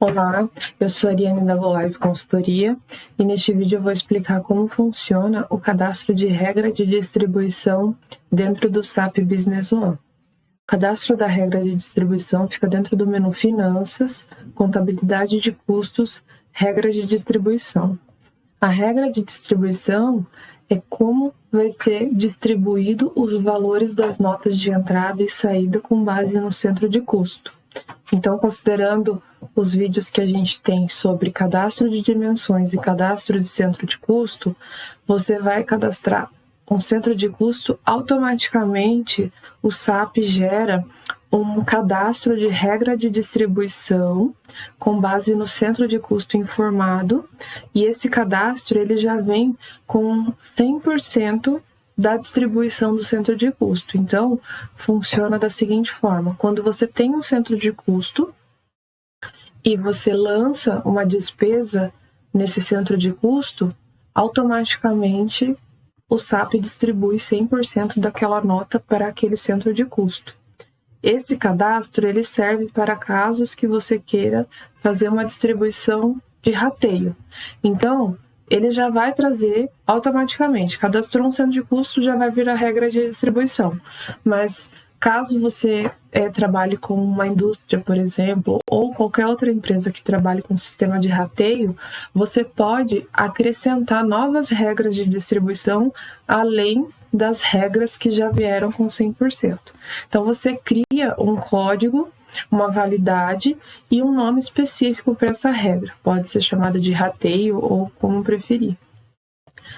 Olá, eu sou a Ariane da GoLive Consultoria e neste vídeo eu vou explicar como funciona o cadastro de regra de distribuição dentro do SAP Business One. O cadastro da regra de distribuição fica dentro do menu Finanças, Contabilidade de Custos, Regra de Distribuição. A regra de distribuição é como vai ser distribuído os valores das notas de entrada e saída com base no centro de custo. Então, considerando os vídeos que a gente tem sobre cadastro de dimensões e cadastro de centro de custo, você vai cadastrar um centro de custo, automaticamente o SAP gera um cadastro de regra de distribuição com base no centro de custo informado, e esse cadastro ele já vem com 100% da distribuição do centro de custo. Então, funciona da seguinte forma: quando você tem um centro de custo e você lança uma despesa nesse centro de custo, automaticamente o SAP distribui 100% daquela nota para aquele centro de custo. Esse cadastro ele serve para casos que você queira fazer uma distribuição de rateio. Então, ele já vai trazer automaticamente. Cadastrou um centro de custo, já vai vir a regra de distribuição. Mas caso você trabalhe com uma indústria, por exemplo, ou qualquer outra empresa que trabalhe com sistema de rateio, você pode acrescentar novas regras de distribuição além das regras que já vieram com 100%. Então, você cria um código, uma validade e um nome específico para essa regra. Pode ser chamada de rateio ou como preferir.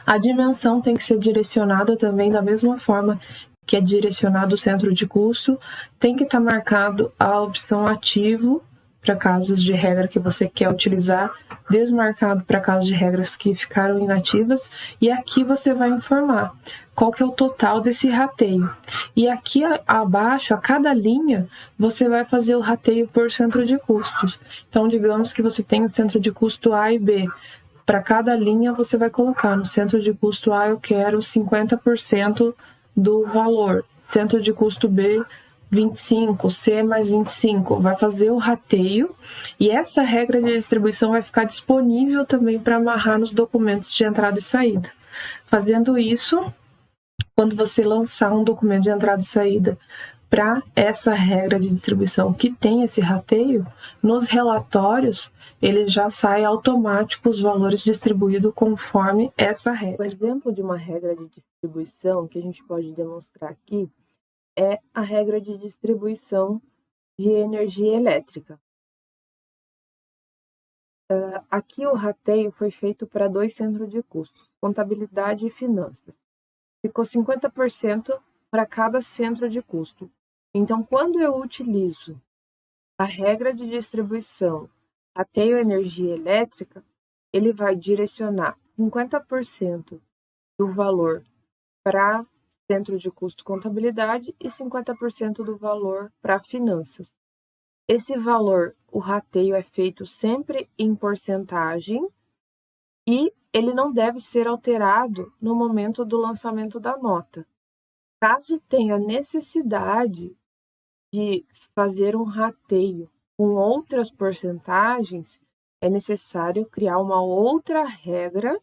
A dimensão tem que ser direcionada também da mesma forma que é direcionado o centro de custo. Tem que estar marcado a opção ativo para casos de regra que você quer utilizar, desmarcado para casos de regras que ficaram inativas, e aqui você vai informar qual que é o total desse rateio. E aqui abaixo, a cada linha, você vai fazer o rateio por centro de custos. Então, digamos que você tem o centro de custo A e B. Para cada linha, você vai colocar no centro de custo A, eu quero 50% do valor. Centro de custo B, 25, C mais 25, vai fazer o rateio, e essa regra de distribuição vai ficar disponível também para amarrar nos documentos de entrada e saída. Fazendo isso, quando você lançar um documento de entrada e saída para essa regra de distribuição que tem esse rateio, nos relatórios ele já sai automático os valores distribuídos conforme essa regra. O exemplo de uma regra de distribuição que a gente pode demonstrar aqui é a regra de distribuição de energia elétrica. Aqui o rateio foi feito para 2 centros de custos, contabilidade e finanças. Ficou 50% para cada centro de custo. Então, quando eu utilizo a regra de distribuição rateio energia elétrica, ele vai direcionar 50% do valor para centro de custo contabilidade e 50% do valor para finanças. Esse valor, o rateio é feito sempre em porcentagem e ele não deve ser alterado no momento do lançamento da nota. Caso tenha necessidade de fazer um rateio com outras porcentagens, é necessário criar uma outra regra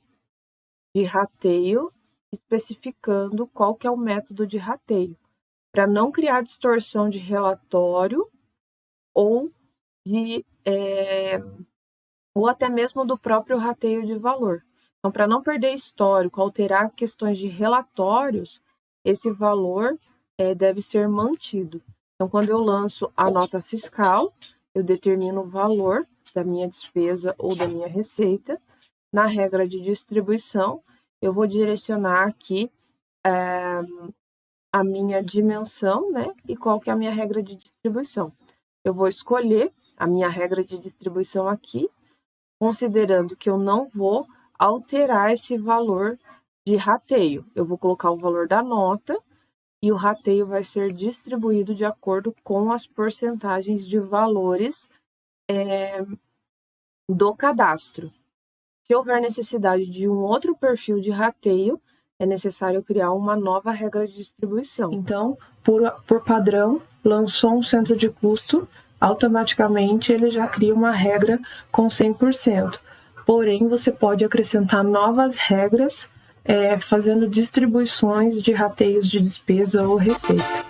de rateio especificando qual que é o método de rateio, para não criar distorção de relatório ou até mesmo do próprio rateio de valor. Então, para não perder histórico, alterar questões de relatórios, esse valor deve ser mantido. Então, quando eu lanço a nota fiscal, eu determino o valor da minha despesa ou da minha receita. Na regra de distribuição, eu vou direcionar aqui a minha dimensão, né? E qual que é a minha regra de distribuição. Eu vou escolher a minha regra de distribuição aqui, considerando que eu não vou alterar esse valor de rateio. Eu vou colocar o valor da nota e o rateio vai ser distribuído de acordo com as porcentagens de valores do cadastro. Se houver necessidade de um outro perfil de rateio, é necessário criar uma nova regra de distribuição. Então, por padrão, lançou um centro de custo, automaticamente ele já cria uma regra com 100%. Porém, você pode acrescentar novas regras fazendo distribuições de rateios de despesa ou receita.